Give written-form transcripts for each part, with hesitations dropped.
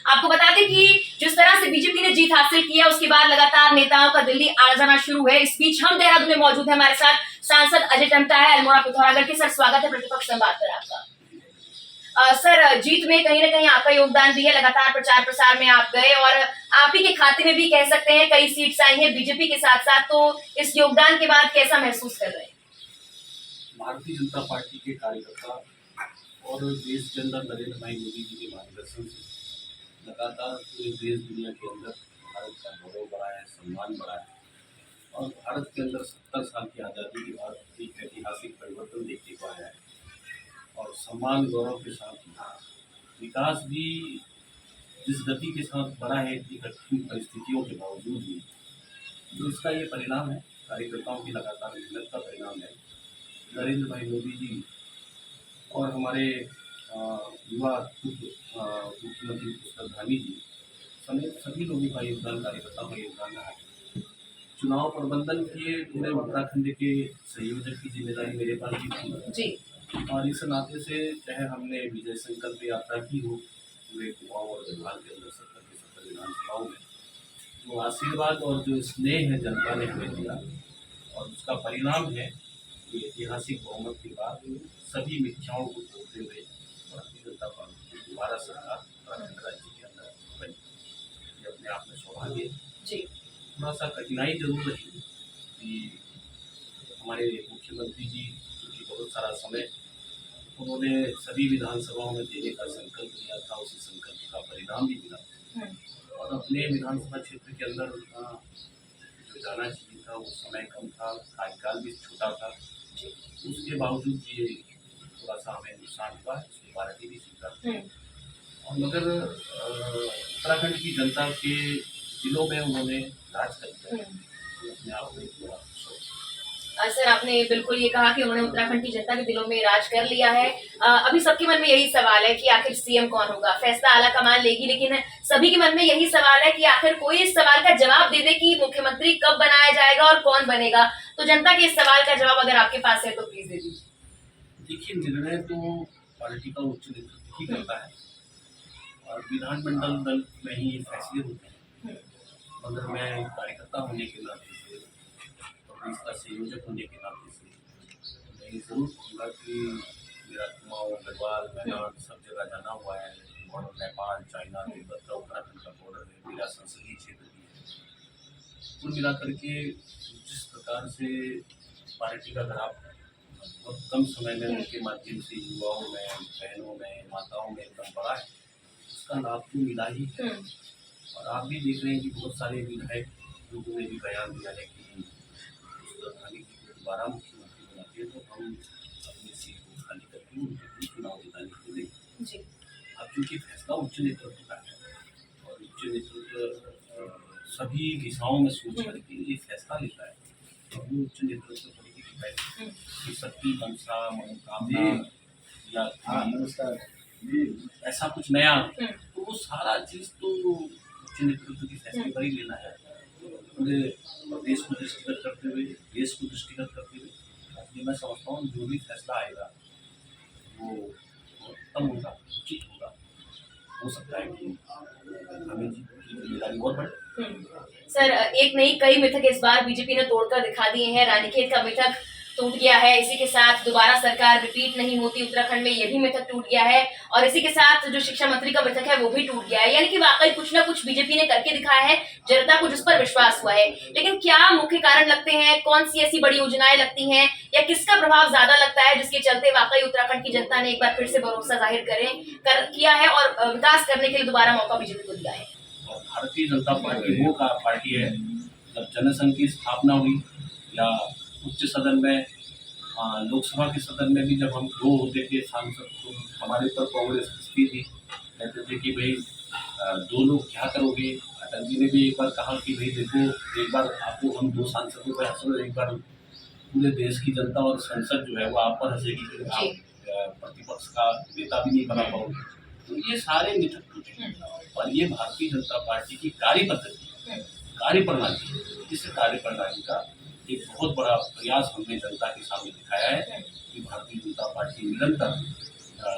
आपको बता दें कि जिस तरह से बीजेपी ने जीत हासिल की है उसके बाद लगातार नेताओं का दिल्ली आना जाना शुरू है। इस बीच हम देहरादून में मौजूद है, हमारे साथ सांसद अजय टम्टा है अल्मोड़ा पिथौरागढ़ के। सर स्वागत है प्रतिपक्ष संवाद पर आपका। सर जीत में कहीं ना कहीं आपका योगदान भी है, लगातार प्रचार प्रसार में आप गए और आप ही के खाते में भी कह सकते हैं कई सीट्स आई हैं बीजेपी के साथ साथ, तो इस योगदान के बाद कैसा महसूस कर रहे हैं? भारतीय जनता पार्टी के कार्यकर्ता और देश के अंदर नरेंद्र भाई मोदी जी के मार्गदर्शन से लगातार पूरे देश दुनिया के अंदर भारत का गौरव बढ़ा है, सम्मान बढ़ा है और भारत के अंदर 70 साल की आज़ादी के बाद एक ऐतिहासिक परिवर्तन देखने को आया है और सम्मान गौरव के साथ विकास भी जिस गति के साथ बढ़ा है इतनी कठिन परिस्थितियों के बावजूद भी, तो इसका ये परिणाम है, कार्यकर्ताओं की लगातार मेहनत का परिणाम है। नरेंद्र भाई मोदी जी और हमारे युवा मुख्यमंत्री पुष्कर धामी जी समेत सभी लोगों का योगदान, कार्यकर्ताओं का योगदान रहा है। चुनाव प्रबंधन के पूरे उत्तराखंड के संयोजक की जिम्मेदारी मेरे पास भी थी और इस नाते से चाहे हमने विजय संकल्प यात्रा की हो पूरे कुमाऊं और गढ़वाल के अंदर 70 विधानसभाओं में, जो आशीर्वाद और जो स्नेह है जनता ने हमें दिया और उसका परिणाम है कि ऐतिहासिक बहुमत के बाद सभी मिथ्याओं को तोड़ते हुए भारतीय जनता पार्टी की दोबारा सरकार उत्तराखंड राज्य के अंदर बनी। ये अपने आप में सौभाग्य है। थोड़ा सा कठिनाई जरूर रही कि हमारे मुख्यमंत्री जी क्योंकि बहुत सारा समय उन्होंने सभी विधानसभाओं में देने का संकल्प लिया था, उसी संकल्प का परिणाम भी मिला और अपने विधानसभा क्षेत्र के अंदर उनका जो जाना चाहिए था वो समय कम था, कार्यकाल भी छोटा था, उसके बावजूद ये थोड़ा सा हमें नुकसान हुआ, इसकी पार्टी भी स्वीकार और मगर उत्तराखंड की जनता के दिलों में उन्होंने राज कर दिया अपने आप में। सर आपने बिल्कुल ये कहा कि उन्होंने उत्तराखंड की जनता के दिलों में राज कर लिया है। अभी सबके मन में यही सवाल है कि आखिर सीएम कौन होगा। फैसला आला कमान लेगी, लेकिन सभी के मन में यही सवाल है कि आखिर कोई इस सवाल का जवाब दे दे कि मुख्यमंत्री कब बनाया जाएगा और कौन बनेगा। तो जनता के इस सवाल का जवाब अगर आपके पास है तो प्लीज दे दीजिए। देखिए, निर्णय तो पार्टी का उच्च नेतृत्व ही करता है और विधानमंडल दल में ही ये फैसले होते हैं, मगर मैं कार्यकर्ता होने के नाते से और इसका संयोजक होने के नाते से मैं जरूर कहूँगा कि मेरा कुमाऊं गढ़वाल मैदान सब जगह जाना हुआ है और नेपाल, चाइना, तिब्बत, उत्तराखंड का बॉर्डर है, मेरा संसदीय क्षेत्र भी है। कुल मिलाकर के जिस प्रकार से पार्टी का ग्राफ बहुत कम समय में उनके माध्यम से युवाओं में, बहनों में, माताओं में एकदम बढ़ा है, उसका लाभ तो मिला ही है और आप भी देख रहे हैं कि बहुत सारे विधायक लोगों ने भी बयान दिया है कि खाली दोबारा मुख्यमंत्री बनाते हैं तो हम अपनी सीट को खाली करके उनको चुनाव दिलाने को देंगे। अब चूंकि फैसला उच्च नेतृत्व का है और उच्च नेतृत्व सभी दिशाओं में सोच करके ये फैसला लेता है तो वो उच्च नेतृत्व थोड़ी कि शक्ति, मंशा, मनोकामना या नमस्कार ऐसा कुछ नया, तो वो सारा चीज तो उच्च नेतृत्व की फैसले पर ही लेना है। पूरे देश को दृष्टिगत करते हुए, देश को दृष्टिगत करते हुए मैं समझता हूँ जो भी फैसला आएगा वो उत्तम होगा, उचित होगा। हो सकता है कि हमें जी की जिम्मेदारी और बढ़े। सर एक नहीं कई मिथक इस बार बीजेपी ने तोड़कर दिखा दिए हैं। रानीखेत का मिथक टूट गया है, इसी के साथ दोबारा सरकार रिपीट नहीं होती उत्तराखंड में, ये भी मिथक टूट गया है और इसी के साथ जो शिक्षा मंत्री का मिथक है वो भी टूट गया है। यानी कि वाकई कुछ ना कुछ बीजेपी ने करके दिखाया है, जनता को जिस पर विश्वास हुआ है। लेकिन क्या मुख्य कारण लगते हैं, कौन सी ऐसी बड़ी योजनाएं लगती हैं या किसका प्रभाव ज्यादा लगता है जिसके चलते वाकई उत्तराखंड की जनता ने एक बार फिर से भरोसा जाहिर किया है और विकास करने के लिए दोबारा मौका बीजेपी को दिया है? भारतीय जनता पार्टी वो पार्टी है जब जनसंघ की स्थापना हुई या उच्च सदन में, लोकसभा के सदन में भी जब हम 2 होते थे सांसद तो हमारे ऊपर कांग्रेस हंसती थी, कहते थे कि भाई 2 लोग क्या करोगे। अटल जी ने भी एक बार कहा कि भाई देखो, एक बार आपको हम 2 सांसदों पर हंसो, एक बार पूरे देश की जनता और संसद जो है वो आप पर हंसेगी कि आप प्रतिपक्ष का नेता भी नहीं बना पाओगे। तो ये सारे मिथक टूटे और ये भारतीय जनता पार्टी की कार्य पद्धति, कार्य प्रणाली, इस कार्य प्रणाली का एक बहुत बड़ा प्रयास हमने जनता के सामने दिखाया है कि भारतीय जनता पार्टी निरंतर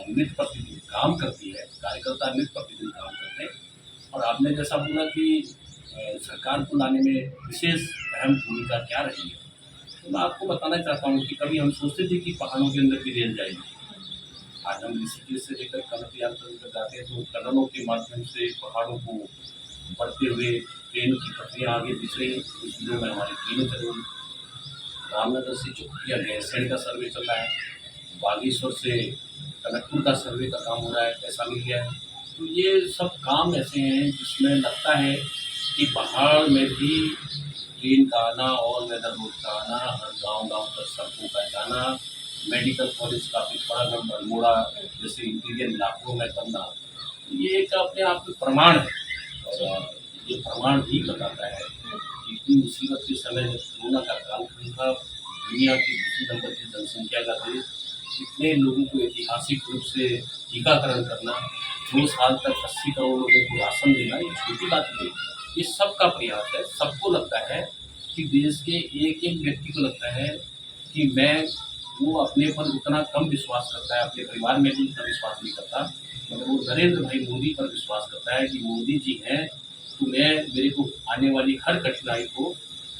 नित्य प्रतिदिन काम करती है, कार्यकर्ता नित्य प्रतिदिन काम करते हैं और आपने जैसा बोला कि सरकार को लाने में विशेष अहम भूमिका क्या रही है, तो मैं आपको बताना चाहता हूँ कि कभी हम सोचते थे कि पहाड़ों के अंदर भी रेल जाएगी। आज हम ऋषिकेश से लेकर कनक यात्रा तक जाते हैं तो टनलों के माध्यम से पहाड़ों को बढ़ते हुए ट्रेन की पटरियाँ आगे दिख रही हैं। कुछ दिनों में हमारी ट्रेनें चलेंगी। रामनगर से चौखिया गैरसैंण का सर्वे चल रहा है, बागेश्वर से टनकपुर का सर्वे का काम हो रहा है, पैसा मिल गया है। तो ये सब काम ऐसे हैं जिसमें लगता है कि पहाड़ में भी ट्रेन का आना और वेदर रोड का आना, हर गांव तक सड़कों का जाना, मेडिकल कॉलेज काफ़ी बड़ा अल्मोड़ा जैसे इंटीरियर इलाकों में बनना, ये एक अपने आप में प्रमाण है। और ये प्रमाण भी बताता है कि इतनी मुसीबत के समय जब कोरोना का कालखंड था, दुनिया की दूसरी नंबर की जनसंख्या का देश, इतने लोगों को ऐतिहासिक रूप से टीकाकरण करना, 2 साल तक 80 करोड़ लोगों को राशन देना, ये छोटी बात नहीं। ये सबका प्रयास है। सबको लगता है कि देश के एक एक व्यक्ति को लगता है कि वो अपने पर उतना कम विश्वास करता है, अपने परिवार में भी उतना विश्वास नहीं करता, मगर वो नरेंद्र भाई मोदी पर विश्वास करता है कि मोदी जी हैं तो मेरे को आने वाली हर कठिनाई को,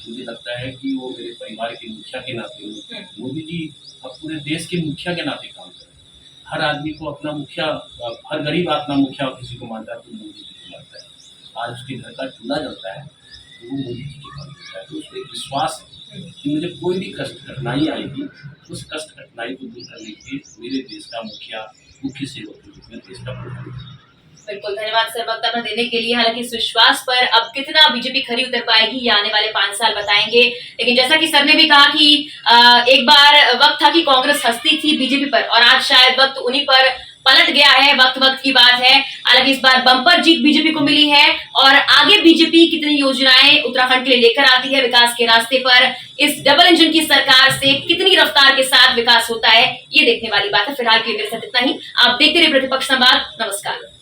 मुझे लगता है कि वो मेरे परिवार के मुखिया के नाते मोदी जी अब पूरे देश के मुखिया के नाते काम कर रहे हैं। हर आदमी को अपना मुखिया, हर गरीब अपना मुखिया किसी को मानता है तो मोदी जी को मानता है। आज उसके घर का चूल्हा जलता है तो वो मोदी जी के काम करता है। तो उसको एक विश्वास है कि मुझे कोई भी कठिनाई आएगी, उस कठिनाई को दूर करने के लिए मेरे देश का मुख्य सेवक के रूप में देश का प्रधानमंत्री। बिल्कुल, धन्यवाद सर वक्त अपना देने के लिए। हालांकि इस विश्वास पर अब कितना बीजेपी खरी उतर पाएगी ये आने वाले 5 साल बताएंगे। लेकिन जैसा कि सर ने भी कहा कि एक बार वक्त था कि कांग्रेस हंसती थी बीजेपी पर, और आज शायद वक्त उन्हीं पर पलट गया है। वक्त की बात है। हालांकि इस बार बम्पर जीत बीजेपी को मिली है, और आगे बीजेपी कितनी योजनाएं उत्तराखंड के लिए लेकर आती है विकास के रास्ते पर, इस डबल इंजन की सरकार से कितनी रफ्तार के साथ विकास होता है, ये देखने वाली बात है। फिलहाल के लिए मेरे साथ इतना ही। आप देखते रहिए प्रतिपक्ष संवाद। नमस्कार।